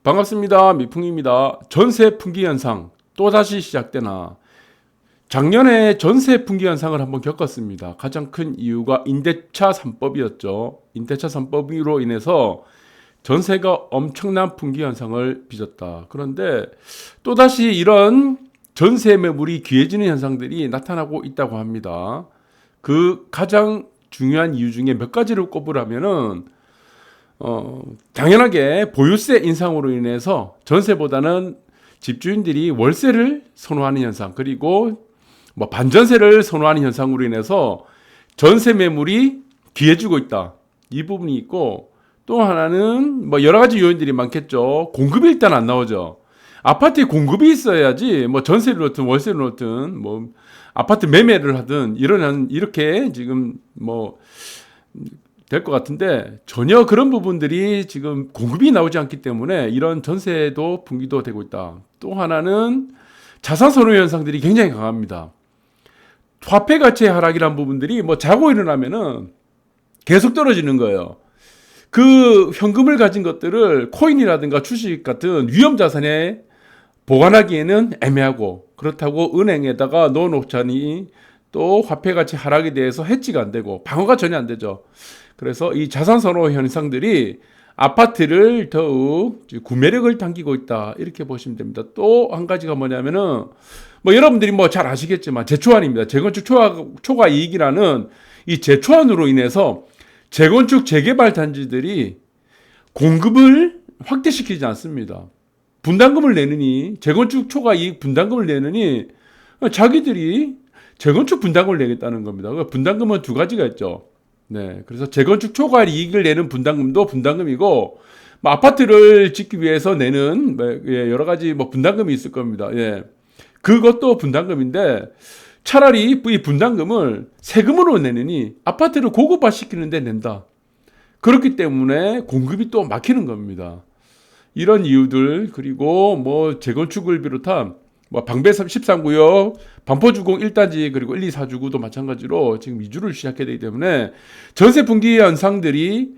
반갑습니다. 미풍입니다. 전세 풍기 현상 또다시 시작되나. 작년에 전세 풍기 현상을 한번 겪었습니다. 가장 큰 이유가 임대차 3법이었죠. 임대차 3법으로 인해서 전세가 엄청난 풍기 현상을 빚었다. 그런데 또다시 이런 전세 매물이 귀해지는 현상들이 나타나고 있다고 합니다. 그 가장 중요한 이유 중에 몇 가지를 꼽으라면은 당연하게 보유세 인상으로 인해서 전세보다는 집주인들이 월세를 선호하는 현상, 그리고 반전세를 선호하는 현상으로 인해서 전세 매물이 귀해지고 있다. 이 부분이 있고, 또 하나는 여러 가지 요인들이 많겠죠. 공급이 일단 안 나오죠. 아파트에 공급이 있어야지 전세를 놓든 월세를 놓든 아파트 매매를 하든 이렇게 지금 될 것 같은데, 전혀 그런 부분들이 지금 공급이 나오지 않기 때문에 이런 전세도 분기도 되고 있다. 또 하나는 자산 선호 현상들이 굉장히 강합니다. 화폐 가치의 하락이라는 부분들이 자고 일어나면은 계속 떨어지는 거예요. 그 현금을 가진 것들을 코인이라든가 주식 같은 위험 자산에 보관하기에는 애매하고, 그렇다고 은행에다가 넣어놓자니 또 화폐 가치 하락에 대해서 해지가 안 되고 방어가 전혀 안 되죠. 그래서 이 자산 선호 현상들이 아파트를 더욱 구매력을 당기고 있다, 이렇게 보시면 됩니다. 또 한 가지가 뭐냐면은 여러분들이 잘 아시겠지만 재초안입니다. 재건축 초과 이익이라는 이 재초안으로 인해서 재건축 재개발 단지들이 공급을 확대시키지 않습니다. 분담금을 내느니, 재건축 초과 이익 분담금을 내느니 자기들이 재건축 분담금을 내겠다는 겁니다. 분담금은 두 가지가 있죠. 네, 그래서 재건축 초과 이익을 내는 분담금도 분담금이고, 아파트를 짓기 위해서 내는 여러 가지 분담금이 있을 겁니다. 예, 그것도 분담금인데, 차라리 이 분담금을 세금으로 내느니 아파트를 고급화 시키는데 낸다. 그렇기 때문에 공급이 또 막히는 겁니다. 이런 이유들, 그리고 재건축을 비롯한 방배 13구역, 반포주공 1단지, 그리고 1, 2, 4주구도 마찬가지로 지금 이주를 시작해야 되기 때문에 전세 분기 현상들이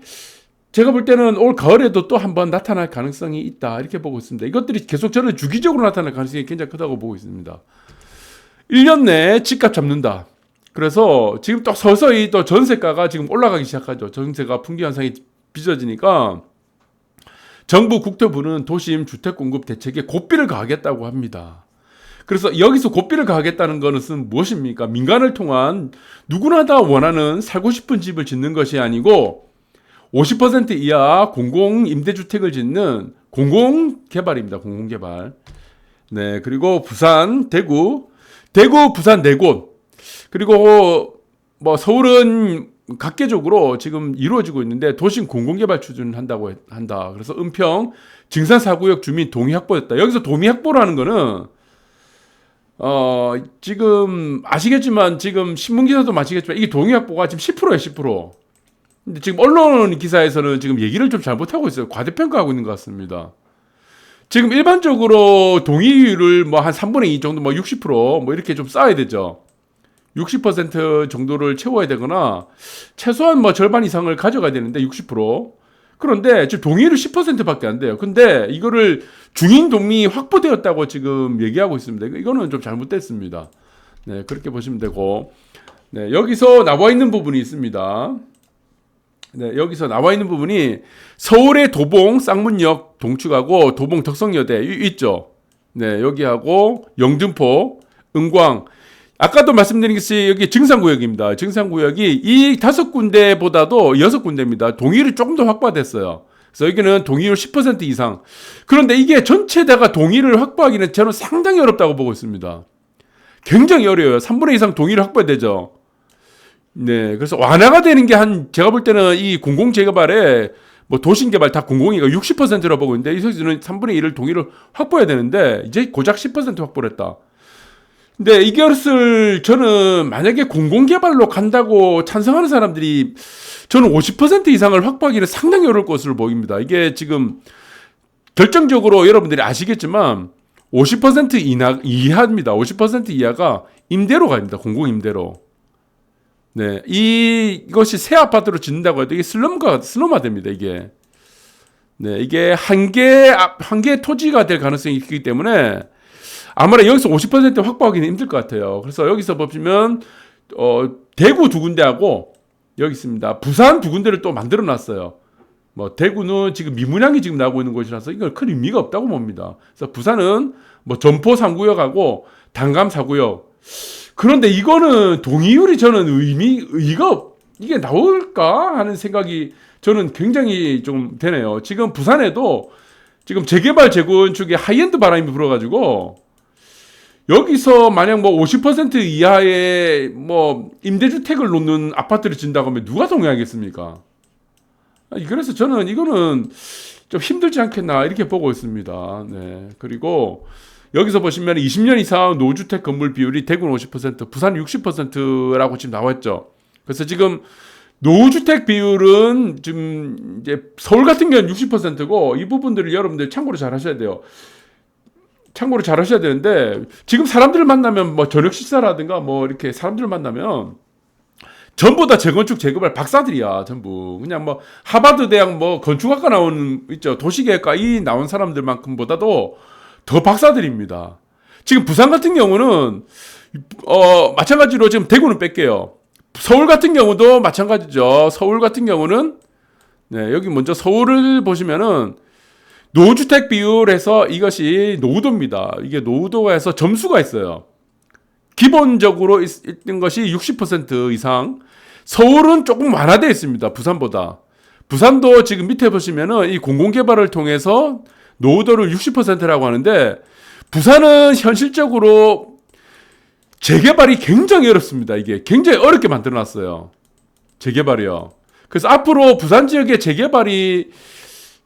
제가 볼 때는 올 가을에도 또 한번 나타날 가능성이 있다, 이렇게 보고 있습니다. 이것들이 계속 저는 주기적으로 나타날 가능성이 굉장히 크다고 보고 있습니다. 1년 내에 집값 잡는다. 그래서 지금 또 서서히 또 전세가가 지금 올라가기 시작하죠. 전세가 풍기 현상이 빚어지니까 정부 국토부는 도심 주택 공급 대책에 고삐를 가하겠다고 합니다. 그래서 여기서 고삐를 가하겠다는 것은 무엇입니까? 민간을 통한 누구나 다 원하는 살고 싶은 집을 짓는 것이 아니고 50% 이하 공공임대주택을 짓는 공공개발입니다. 공공개발. 네, 그리고 부산, 대구, 부산 네 곳. 그리고 서울은 각계적으로 지금 이루어지고 있는데 도심 공공개발 추진한다고 한다. 그래서 은평 증산 4구역 주민 동의 확보했다. 여기서 동의 확보라는 거는 지금 아시겠지만, 지금 신문기사도 마시겠지만 이게 동의 확보가 지금 10%예요, 10%. 근데 지금 언론 기사에서는 지금 얘기를 좀 잘못하고 있어요. 과대평가하고 있는 것 같습니다. 지금 일반적으로 동의율을 한 3분의 2 정도, 60% 이렇게 좀 쌓아야 되죠. 60% 정도를 채워야 되거나 최소한 절반 이상을 가져가야 되는데 60%. 그런데 지금 동의율이 10%밖에 안 돼요. 근데 이거를 중인 동의 확보되었다고 지금 얘기하고 있습니다. 이거는 좀 잘못됐습니다. 네, 그렇게 보시면 되고, 네, 여기서 나와 있는 부분이 있습니다. 네, 여기서 나와 있는 부분이 서울의 도봉 쌍문역 동축하고 도봉 덕성여대 있죠. 네, 여기하고 영등포, 은광. 아까도 말씀드린 것이 여기 증산구역입니다. 증산구역이 이 5군데보다도 6군데입니다. 동의율이 조금 더 확보됐어요. 그래서 여기는 동의율 10% 이상. 그런데 이게 전체다가 동의를 확보하기는 저는 상당히 어렵다고 보고 있습니다. 굉장히 어려워요. 3분의 2 이상 동의를 확보해야 되죠. 네, 그래서 완화가 되는 게 제가 볼 때는 이 공공재개발에 도심개발 다 공공이가 60%라고 보고 있는데, 여기서는 3분의 1을 동의를 확보해야 되는데 이제 고작 10% 확보를 했다. 근데 이것을 저는 만약에 공공개발로 간다고 찬성하는 사람들이 저는 50% 이상을 확보하기는 상당히 어려울 것으로 보입니다. 이게 지금 결정적으로 여러분들이 아시겠지만 50% 이하입니다. 50% 이하가 임대로 갑니다. 공공임대로. 네, 이것이 새 아파트로 짓는다고 해도 이게 슬럼화됩니다. 이게. 네, 이게 한 개 토지가 될 가능성이 있기 때문에 아무래도 여기서 50% 확보하기는 힘들 것 같아요. 그래서 여기서 보시면 대구 두 군데하고 여기 있습니다. 부산 두 군데를 또 만들어 놨어요. 뭐 대구는 지금 미분양이 지금 나오고 있는 곳이라서 이건 큰 의미가 없다고 봅니다. 그래서 부산은 뭐 점포 3구역하고 단감 4구역. 그런데 이거는 동의율이 저는 의의가 이게 나올까 하는 생각이 저는 굉장히 좀 되네요. 지금 부산에도 지금 재개발 재건축에 하이엔드 바람이 불어가지고 여기서 만약 뭐 50% 이하의 뭐 임대주택을 놓는 아파트를 짓는다고 하면 누가 동의하겠습니까? 그래서 저는 이거는 좀 힘들지 않겠나 이렇게 보고 있습니다. 네. 그리고 여기서 보시면 20년 이상 노주택 건물 비율이 대구는 50%, 부산 60%라고 지금 나와 있죠. 그래서 지금 노주택 비율은 지금 이제 서울 같은 경우는 60%고 이 부분들을 여러분들 참고로 잘 하셔야 돼요. 참고로 잘 하셔야 되는데 지금 사람들을 만나면 뭐 저녁 식사라든가 뭐 이렇게 사람들을 만나면 전부 다 재건축 재개발 박사들이야. 전부 그냥 뭐 하버드 대학 뭐 건축학과 나온 있죠. 도시계획과 이 나온 사람들만큼보다도 더 박사들입니다. 지금 부산 같은 경우는 마찬가지로 지금 대구는 뺄게요. 서울 같은 경우도 마찬가지죠. 서울 같은 경우는 네, 여기 먼저 서울을 보시면은 노주택 비율에서 이것이 노후도입니다. 이게 노후도에서 점수가 있어요. 기본적으로 있는 것이 60% 이상. 서울은 조금 완화되어 있습니다. 부산보다. 부산도 지금 밑에 보시면은 이 공공개발을 통해서 노후도를 60%라고 하는데 부산은 현실적으로 재개발이 굉장히 어렵습니다. 이게 굉장히 어렵게 만들어 놨어요. 재개발이요. 그래서 앞으로 부산 지역의 재개발이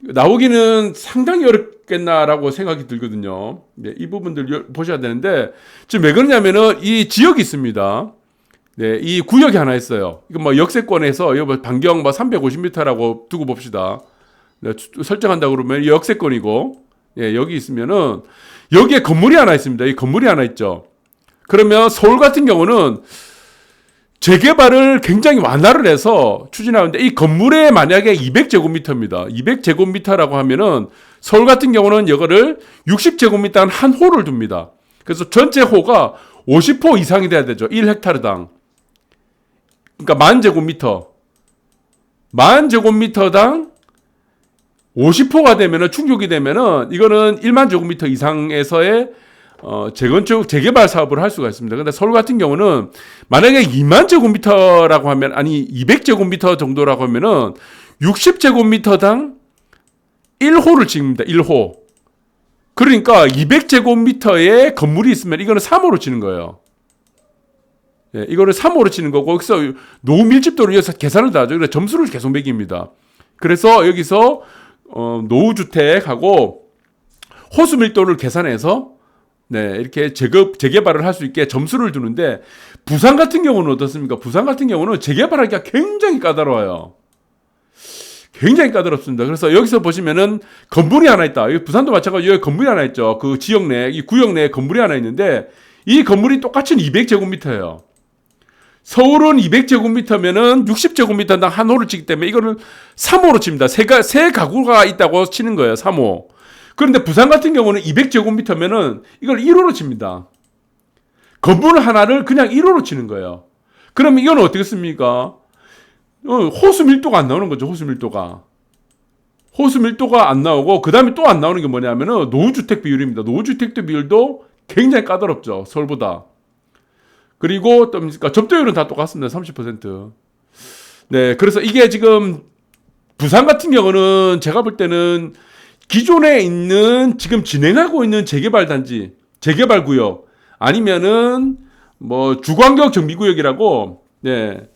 나오기는 상당히 어렵겠나라고 생각이 들거든요. 네, 이 부분들 보셔야 되는데 지금 왜 그러냐면은 이 지역이 있습니다. 네, 이 구역이 하나 있어요. 이거 뭐 역세권에서 반경 뭐 350m라고 두고 봅시다. 네, 설정한다 그러면 역세권이고 예, 여기 있으면은 여기에 건물이 하나 있습니다. 이 건물이 하나 있죠. 그러면 서울 같은 경우는 재개발을 굉장히 완화를 해서 추진하는데 이 건물에 만약에 200제곱미터입니다. 200제곱미터라고 하면은 서울 같은 경우는 이거를 60제곱미터 한 호를 둡니다. 그래서 전체 호가 50호 이상이 돼야 되죠. 1헥타르당. 그러니까 10,000제곱미터. 10,000제곱미터당 50호가 되면은 충족이 되면은 이거는 10,000제곱미터 이상에서의 재건축 재개발 사업을 할 수가 있습니다. 근데 서울 같은 경우는 만약에 20,000제곱미터라고 하면 아니 200제곱미터 정도라고 하면은 60제곱미터당 1호를 찍습니다. 1호. 그러니까 200제곱미터의 건물이 있으면 이거는 3호로 치는 거예요. 예, 이거를 3호로 치는 거고 여기서 노후 밀집도를 여기서 계산을 다 하죠. 그래서 점수를 계속 매깁니다. 그래서 여기서 노후주택하고 호수 밀도를 계산해서 네, 이렇게 재개발을 할 수 있게 점수를 두는데 부산 같은 경우는 어떻습니까? 부산 같은 경우는 재개발하기가 굉장히 까다로워요. 굉장히 까다롭습니다. 그래서 여기서 보시면은 건물이 하나 있다. 여기 부산도 마찬가지로 여기 건물이 하나 있죠. 그 지역 내, 이 구역 내에 건물이 하나 있는데 이 건물이 똑같이 200제곱미터예요. 서울은 200제곱미터면은 60제곱미터당 한 호를 치기 때문에 이거는 3호로 칩니다. 세 가구가 있다고 치는 거예요. 3호. 그런데 부산 같은 경우는 200제곱미터면은 이걸 1호로 칩니다. 건물 하나를 그냥 1호로 치는 거예요. 그러면 이건 어떻게 씁니까? 호수 밀도가 안 나오는 거죠. 호수 밀도가 안 나오고 그 다음에 또 안 나오는 게 뭐냐면은 노후주택 비율입니다. 노후주택 비율도 굉장히 까다롭죠. 서울보다. 그리고 또 그러니까 접대율은 다 똑같습니다. 30%. 네, 그래서 이게 지금 부산 같은 경우는 제가 볼 때는 기존에 있는 지금 진행하고 있는 재개발 단지, 재개발 구역 아니면은 뭐 주거환경 정비구역이라고 네.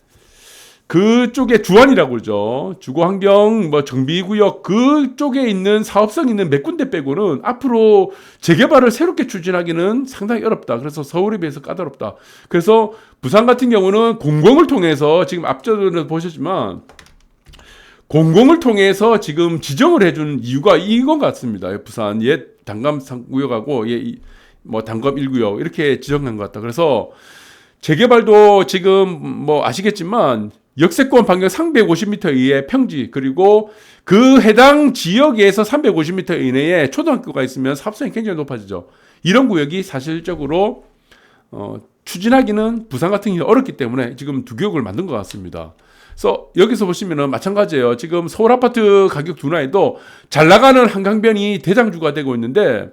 그쪽에 주안이라고 그러죠. 주거환경 뭐 정비구역 그쪽에 있는 사업성 있는 몇 군데 빼고는 앞으로 재개발을 새롭게 추진하기는 상당히 어렵다. 그래서 서울에 비해서 까다롭다. 그래서 부산 같은 경우는 공공을 통해서 지금 앞전에 보셨지만 공공을 통해서 지금 지정을 해준 이유가 이건 같습니다. 부산 옛 단감 3구역하고 뭐 단감 1구역 이렇게 지정한 것 같다. 그래서 재개발도 지금 뭐 아시겠지만 역세권 반경 350m 이하의 평지, 그리고 그 해당 지역에서 350m 이내에 초등학교가 있으면 사업성이 굉장히 높아지죠. 이런 구역이 사실적으로 추진하기는 부산 같은 경우 어렵기 때문에 지금 두 구역을 만든 것 같습니다. 그래서 여기서 보시면은 마찬가지예요. 지금 서울 아파트 가격 둔화에도 잘 나가는 한강변이 대장주가 되고 있는데,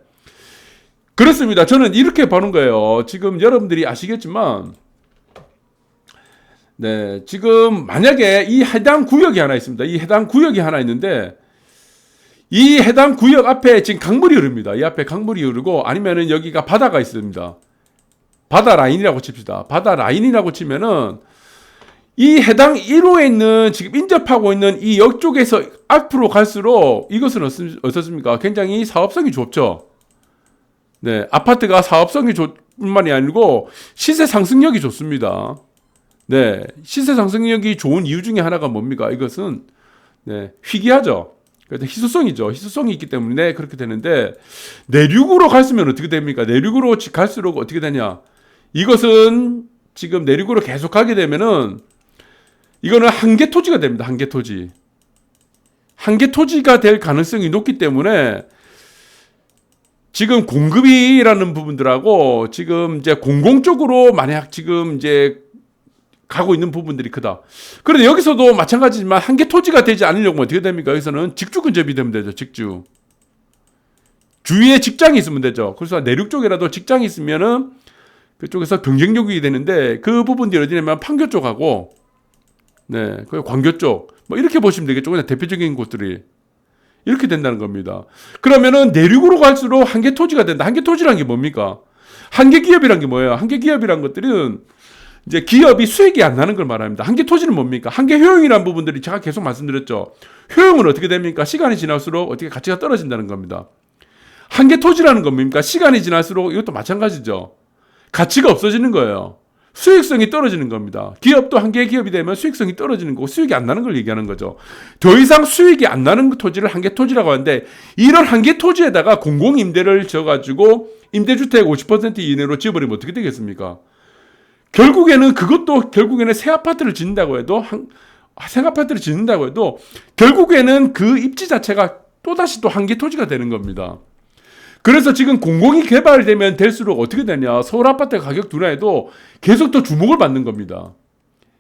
그렇습니다. 저는 이렇게 보는 거예요. 지금 여러분들이 아시겠지만, 네, 지금 만약에 이 해당 구역이 하나 있습니다. 이 해당 구역이 하나 있는데, 이 해당 구역 앞에 지금 강물이 흐릅니다. 이 앞에 강물이 흐르고, 아니면은 여기가 바다가 있습니다. 바다 라인이라고 칩시다. 바다 라인이라고 치면은 이 해당 1호에 있는 지금 인접하고 있는 이 역 쪽에서 앞으로 갈수록 이것은 어떻습니까? 굉장히 사업성이 좋죠. 네, 아파트가 사업성이 뿐만이 아니고 시세 상승력이 좋습니다. 네, 시세 상승력이 좋은 이유 중에 하나가 뭡니까? 이것은 네, 희귀하죠. 그래서 희소성이죠. 희소성이 있기 때문에 그렇게 되는데, 내륙으로 갔으면 어떻게 됩니까? 내륙으로 갈수록 어떻게 되냐? 이것은 지금 내륙으로 계속 가게 되면은 이거는 한계 토지가 됩니다. 한계 토지. 한계 토지가 될 가능성이 높기 때문에 지금 공급이라는 부분들하고 지금 이제 공공 쪽으로 만약 지금 이제 가고 있는 부분들이 크다. 그런데 여기서도 마찬가지지만 한계 토지가 되지 않으려면 어떻게 됩니까? 여기서는 직주 근접이 되면 되죠. 직주. 주위에 직장이 있으면 되죠. 그래서 내륙 쪽이라도 직장이 있으면은 그쪽에서 경쟁력이 되는데, 그 부분들이 어디냐면 판교 쪽하고, 네, 그 광교 쪽, 뭐 이렇게 보시면 되겠죠. 그냥 대표적인 곳들이 이렇게 된다는 겁니다. 그러면은 내륙으로 갈수록 한계 토지가 된다. 한계 토지란 게 뭡니까? 한계 기업이란 게 뭐예요? 한계 기업이란 것들은 이제 기업이 수익이 안 나는 걸 말합니다. 한계 토지는 뭡니까? 한계 효용이라는 부분들이 제가 계속 말씀드렸죠. 효용은 어떻게 됩니까? 시간이 지날수록 어떻게 가치가 떨어진다는 겁니다. 한계 토지라는 건 뭡니까? 시간이 지날수록 이것도 마찬가지죠. 가치가 없어지는 거예요. 수익성이 떨어지는 겁니다. 기업도 한계 기업이 되면 수익성이 떨어지는 거고 수익이 안 나는 걸 얘기하는 거죠. 더 이상 수익이 안 나는 토지를 한계 토지라고 하는데, 이런 한계 토지에다가 공공임대를 져가지고 임대주택 50% 이내로 지어버리면 어떻게 되겠습니까? 결국에는 그것도 결국에는 새 아파트를 짓는다고 해도 새 아파트를 짓는다고 해도 결국에는 그 입지 자체가 또다시 또 한계 토지가 되는 겁니다. 그래서 지금 공공이 개발되면 될수록 어떻게 되냐, 서울 아파트 가격 둔화에도 계속 더 주목을 받는 겁니다.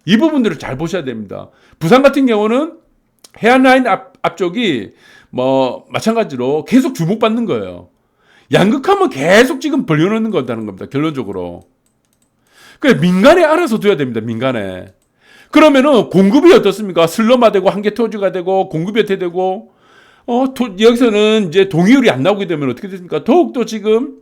이 부분들을 잘 보셔야 됩니다. 부산 같은 경우는 해안라인 앞쪽이 뭐 마찬가지로 계속 주목받는 거예요. 양극화만 계속 지금 벌려놓는 거다는 겁니다. 결론적으로. 그러니까 민간에 알아서 둬야 됩니다. 민간에. 그러면은 공급이 어떻습니까? 슬럼화되고 한계 토지가 되고 공급이 어떻게 되고, 여기서는 이제 동의율이 안 나오게 되면 어떻게 됩니까? 더욱더 지금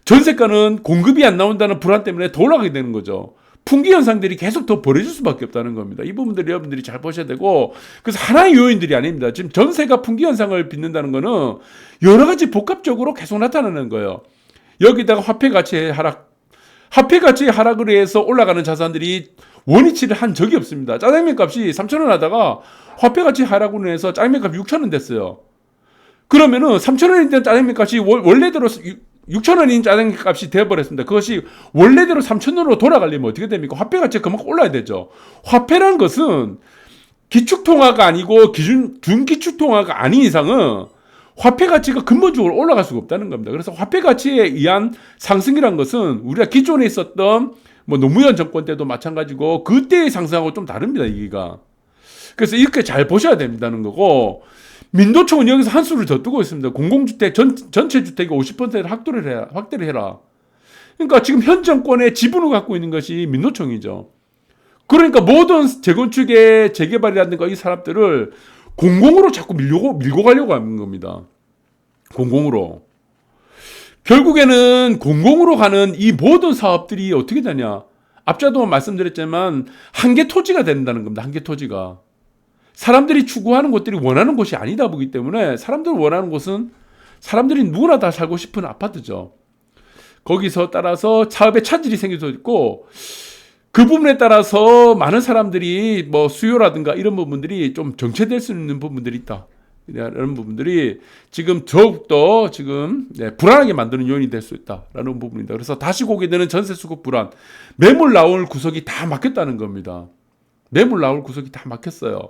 전세가는 공급이 안 나온다는 불안 때문에 더 올라가게 되는 거죠. 풍기 현상들이 계속 더 벌어질 수밖에 없다는 겁니다. 이 부분들 여러분들이 잘 보셔야 되고, 그래서 하나의 요인들이 아닙니다. 지금 전세가 풍기 현상을 빚는다는 거는 여러 가지 복합적으로 계속 나타나는 거예요. 여기다가 화폐 가치의 하락을 해서 올라가는 자산들이 원위치를 한 적이 없습니다. 짜장면 값이 3,000원 하다가 화폐 가치 하락으로 해서 짜장면 값이 6,000원 됐어요. 그러면은 3,000원인 짜장면 값이 원래대로 6,000원인 짜장면 값이 되어버렸습니다. 그것이 원래대로 3,000원으로 돌아가려면 어떻게 됩니까? 화폐 가치가 그만큼 올라야 되죠. 화폐란 것은 기축통화가 아니고 준기축통화가 아닌 이상은 화폐 가치가 근본적으로 올라갈 수가 없다는 겁니다. 그래서 화폐 가치에 의한 상승이란 것은 우리가 기존에 있었던 뭐 노무현 정권 때도 마찬가지고 그때의 상승하고 좀 다릅니다. 이기가. 그래서 이렇게 잘 보셔야 된다는 거고, 민노총은 여기서 한 수를 더 뜨고 있습니다. 공공주택 전체 주택의 50%를 확대를 해라. 그러니까 지금 현 정권의 지분을 갖고 있는 것이 민노총이죠. 그러니까 모든 재건축의 재개발이라든가 이 사람들을 공공으로 자꾸 밀고 가려고 하는 겁니다. 공공으로. 결국에는 공공으로 가는 이 모든 사업들이 어떻게 되냐. 앞자도 말씀드렸지만 한계 토지가 된다는 겁니다. 한계 토지가. 사람들이 추구하는 것들이 원하는 곳이 아니다 보기 때문에 사람들이 원하는 곳은 사람들이 누구나 다 살고 싶은 아파트죠. 거기서 따라서 사업에 차질이 생길 수도 있고, 그 부분에 따라서 많은 사람들이 뭐 수요라든가 이런 부분들이 좀 정체될 수 있는 부분들이 있다. 이런 부분들이 지금 더욱더 지금 불안하게 만드는 요인이 될 수 있다라는 부분입니다. 그래서 다시 보게 되는 전세 수급 불안, 매물 나올 구석이 다 막혔다는 겁니다. 매물 나올 구석이 다 막혔어요.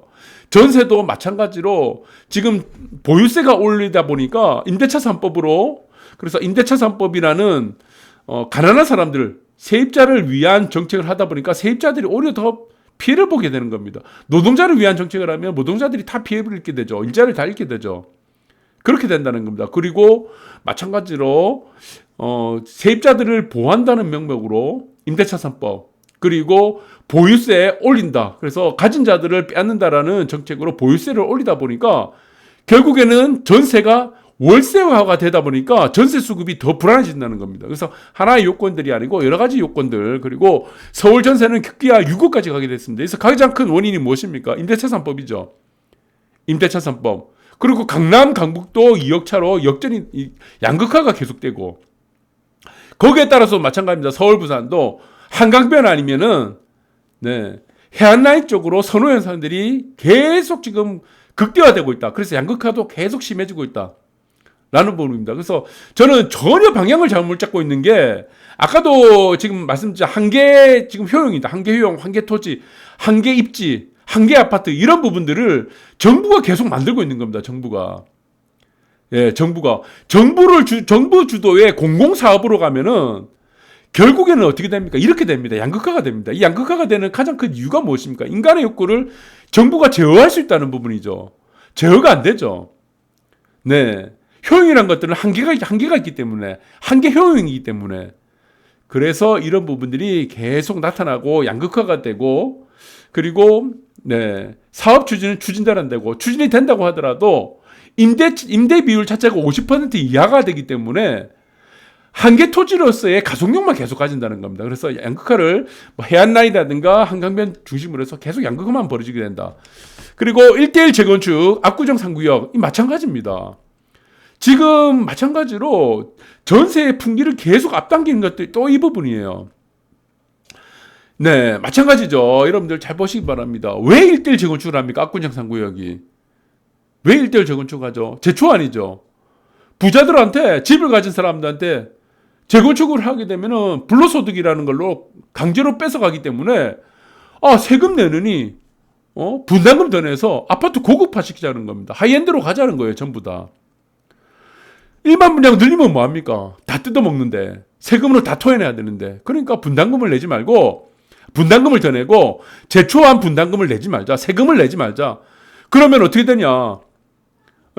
전세도 마찬가지로 지금 보유세가 올리다 보니까 임대차 3법으로, 그래서 임대차 3법이라는 가난한 사람들, 세입자를 위한 정책을 하다 보니까 세입자들이 오히려 더 피해를 보게 되는 겁니다. 노동자를 위한 정책을 하면 노동자들이 다 피해를 입게 되죠. 일자리를 다 잃게 되죠. 그렇게 된다는 겁니다. 그리고 마찬가지로 세입자들을 보호한다는 명목으로 임대차 3법, 그리고 보유세 올린다. 그래서 가진 자들을 빼앗는다라는 정책으로 보유세를 올리다 보니까 결국에는 전세가 월세화가 되다 보니까 전세 수급이 더 불안해진다는 겁니다. 그래서 하나의 요건들이 아니고 여러 가지 요건들, 그리고 서울 전세는 급기야 6억까지 가게 됐습니다. 그래서 가장 큰 원인이 무엇입니까? 임대차 3법이죠. 임대차 3법. 그리고 강남, 강북도 2억 차로 역전이, 양극화가 계속되고, 거기에 따라서 마찬가지입니다. 서울, 부산도 한강변 아니면은, 해안라인 쪽으로 선호 현상들이 계속 지금 극대화되고 있다. 그래서 양극화도 계속 심해지고 있다. 라는 부분입니다. 그래서 저는 전혀 방향을 잘못 잡고 있는 게, 아까도 지금 말씀드린 한계 지금 효용이다. 한계 효용, 한계 토지, 한계 입지, 한계 아파트, 이런 부분들을 정부가 계속 만들고 있는 겁니다. 정부가. 예, 정부 주도의 공공사업으로 가면은 결국에는 어떻게 됩니까? 이렇게 됩니다. 양극화가 됩니다. 이 양극화가 되는 가장 큰 이유가 무엇입니까? 인간의 욕구를 정부가 제어할 수 있다는 부분이죠. 제어가 안 되죠. 네. 효용이란 것들은 한계가 있기 때문에, 한계 효용이기 때문에. 그래서 이런 부분들이 계속 나타나고 양극화가 되고, 그리고 사업 추진은 되고, 추진이 된다고 하더라도 임대 비율 자체가 50% 이하가 되기 때문에 한계 토지로서의 가속력만 계속 가진다는 겁니다. 그래서 양극화를 해안라인이라든가 한강변 중심으로 해서 계속 양극화만 벌어지게 된다. 그리고 1대1 재건축, 압구정 3구역 마찬가지입니다. 지금 마찬가지로 전세의 풍기를 계속 앞당기는 것도 또 이 부분이에요. 네, 마찬가지죠. 여러분들 잘 보시기 바랍니다. 왜 1대1 재건축을 합니까? 압구정 3구역이. 왜 1대1 재건축을 하죠? 제초안이죠. 부자들한테, 집을 가진 사람들한테 재건축을 하게 되면은 불로소득이라는 걸로 강제로 뺏어가기 때문에, 세금 내느니, 분담금 더 내서 아파트 고급화 시키자는 겁니다. 하이엔드로 가자는 거예요, 전부 다. 일반 분양 늘리면 뭐합니까? 다 뜯어먹는데, 세금으로 다 토해내야 되는데, 그러니까 분담금을 내지 말고, 분담금을 더 내고, 제초한 분담금을 내지 말자, 세금을 내지 말자. 그러면 어떻게 되냐?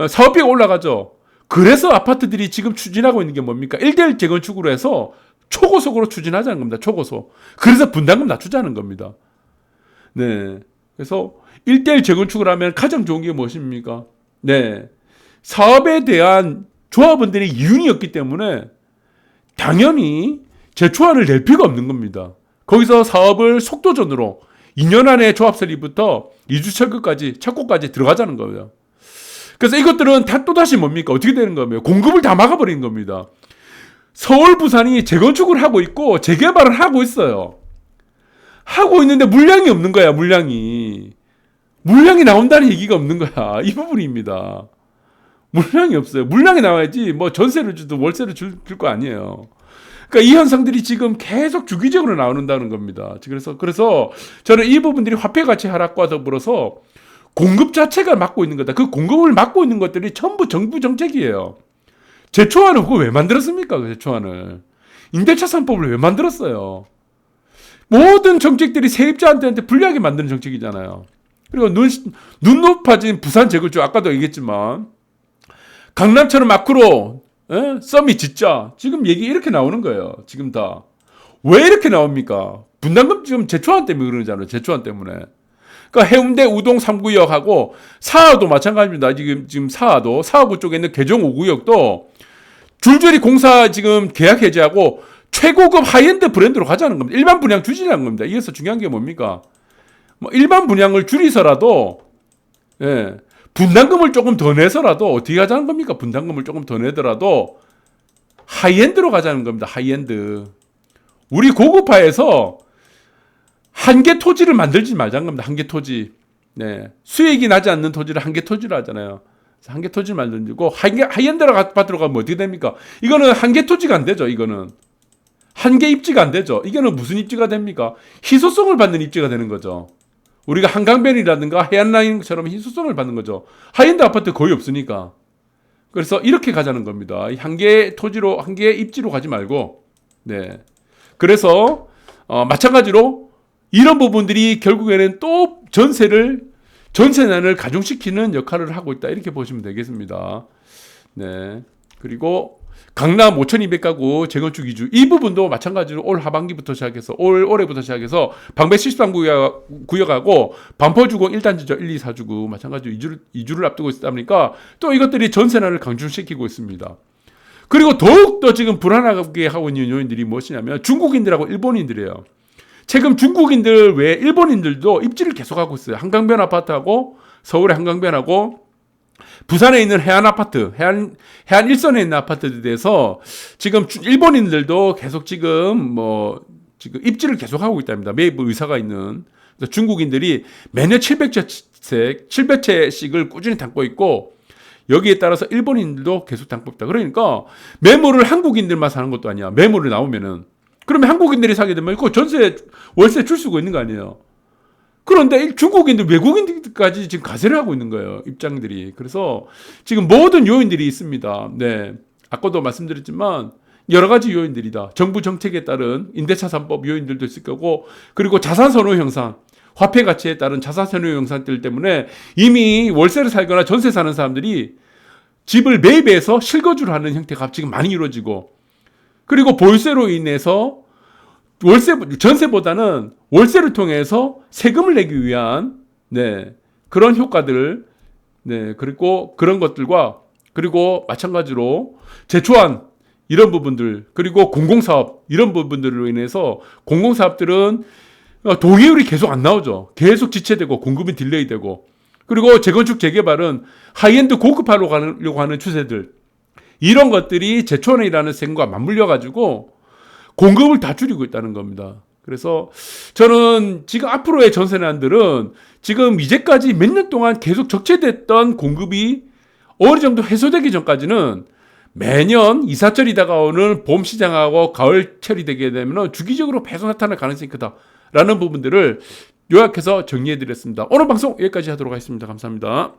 사업비가 올라가죠. 그래서 아파트들이 지금 추진하고 있는 게 뭡니까? 1대1 재건축으로 해서 초고속으로 추진하자는 겁니다. 초고속. 그래서 분담금 낮추자는 겁니다. 네. 그래서 1대1 재건축을 하면 가장 좋은 게 무엇입니까? 네. 사업에 대한 조합원들의 이윤이 없기 때문에 당연히 제초안을 낼 필요가 없는 겁니다. 거기서 사업을 속도전으로 2년 안에 조합 설립부터 이주 철거까지, 착고까지 들어가자는 거예요. 그래서 이것들은 다 또다시 뭡니까? 어떻게 되는 거예요? 공급을 다 막아버리는 겁니다. 서울, 부산이 재건축을 하고 있고 재개발을 하고 있어요. 하고 있는데 물량이 없는 거야, 물량이. 물량이 나온다는 얘기가 없는 거야. 이 부분입니다. 물량이 없어요. 물량이 나와야지 뭐 전세를 주든 월세를 줄 거 아니에요. 그러니까 이 현상들이 지금 계속 주기적으로 나오는다는 겁니다. 그래서 저는 이 부분들이 화폐 가치 하락과 더불어서 공급 자체가 막고 있는 거다. 그 공급을 막고 있는 것들이 전부 정부 정책이에요. 제초안은 그거 왜 만들었습니까? 그 제초안을. 임대차 3법을 왜 만들었어요? 모든 정책들이 세입자한테 불리하게 만드는 정책이잖아요. 그리고 눈 높아진 부산 재건축, 아까도 얘기했지만 강남처럼 마크로 썸이 짓자. 지금 얘기 이렇게 나오는 거예요. 지금 다. 왜 이렇게 나옵니까? 분담금 지금 제초안 때문에 그러잖아요. 제초안 때문에. 그러니까 해운대 우동 3구역하고 사하도 마찬가지입니다. 지금 사하구 쪽에 있는 개정 5구역도 줄줄이 공사 지금 계약 해지하고 최고급 하이엔드 브랜드로 가자는 겁니다. 일반 분양 줄이라는 겁니다. 이어서 중요한 게 뭡니까? 일반 분양을 줄이서라도 분담금을 조금 더 내서라도 어떻게 하자는 겁니까? 분담금을 조금 더 내더라도 하이엔드로 가자는 겁니다. 하이엔드. 우리 고급화에서 한계 토지를 만들지 말자는 겁니다. 한계 토지. 네. 수익이 나지 않는 토지를 한계 토지로 하잖아요. 한계 토지를 만들고 하이엔드로 아파트로 가면 어떻게 됩니까? 이거는 한계 토지가 안 되죠. 이거는. 한계 입지가 안 되죠. 이거는 무슨 입지가 됩니까? 희소성을 받는 입지가 되는 거죠. 우리가 한강변이라든가 해안라인처럼 희소성을 받는 거죠. 하이엔드 아파트 거의 없으니까. 그래서 이렇게 가자는 겁니다. 한 개의 토지로, 한 개의 입지로 가지 말고. 네. 그래서 마찬가지로 이런 부분들이 결국에는 또 전세난을 가중시키는 역할을 하고 있다. 이렇게 보시면 되겠습니다. 네. 그리고 강남 5,200가구 재건축 위주 이 부분도 마찬가지로 올 하반기부터 시작해서 올해부터 시작해서 방배 73구역하고 반포주공 1단지죠. 1, 2, 4주구 마찬가지로 이주를 앞두고 있다 보니까 또 이것들이 전세난을 강중시키고 있습니다. 그리고 더욱더 지금 불안하게 하고 있는 요인들이 무엇이냐면 중국인들하고 일본인들이에요. 최근 중국인들 외에 일본인들도 입지를 계속하고 있어요. 한강변 아파트하고 서울의 한강변하고 부산에 있는 해안 아파트, 해안 일선에 있는 아파트에 대해서 지금 일본인들도 계속 지금 입지를 계속하고 있답니다. 매입 의사가 있는. 중국인들이 매년 700채씩을 꾸준히 담고 있고 여기에 따라서 일본인들도 계속 담고 있다. 그러니까 매물을 한국인들만 사는 것도 아니야. 매물을 나오면은. 그러면 한국인들이 사게 되면 그 월세 줄 수가 있는 거 아니에요. 그런데 중국인들, 외국인들까지 지금 가세를 하고 있는 거예요. 입장들이. 그래서 지금 모든 요인들이 있습니다. 네. 아까도 말씀드렸지만 여러 가지 요인들이다. 정부 정책에 따른 임대차 3법 요인들도 있을 거고 그리고 자산 선호 형상, 화폐 가치에 따른 자산 선호 형상들 때문에 이미 월세를 살거나 전세 사는 사람들이 집을 매입해서 실거주를 하는 형태가 지금 많이 이루어지고 그리고 보유세로 인해서 전세보다는 월세를 통해서 세금을 내기 위한, 네, 그런 효과들, 네, 그리고 그런 것들과, 그리고 마찬가지로 제초안, 이런 부분들, 그리고 공공사업, 이런 부분들로 인해서 공공사업들은 동의율이 계속 안 나오죠. 계속 지체되고, 공급이 딜레이되고, 그리고 재건축 재개발은 하이엔드 고급화로 가는 추세들, 이런 것들이 제초안이라는 생과 맞물려가지고, 공급을 다 줄이고 있다는 겁니다. 그래서 저는 지금 앞으로의 전세난들은 지금 이제까지 몇 년 동안 계속 적체됐던 공급이 어느 정도 해소되기 전까지는 매년 이사철이 다가오는 봄 시장하고 가을철이 되게 되면 주기적으로 배소 나타날 가능성이 크다라는 부분들을 요약해서 정리해드렸습니다. 오늘 방송 여기까지 하도록 하겠습니다. 감사합니다.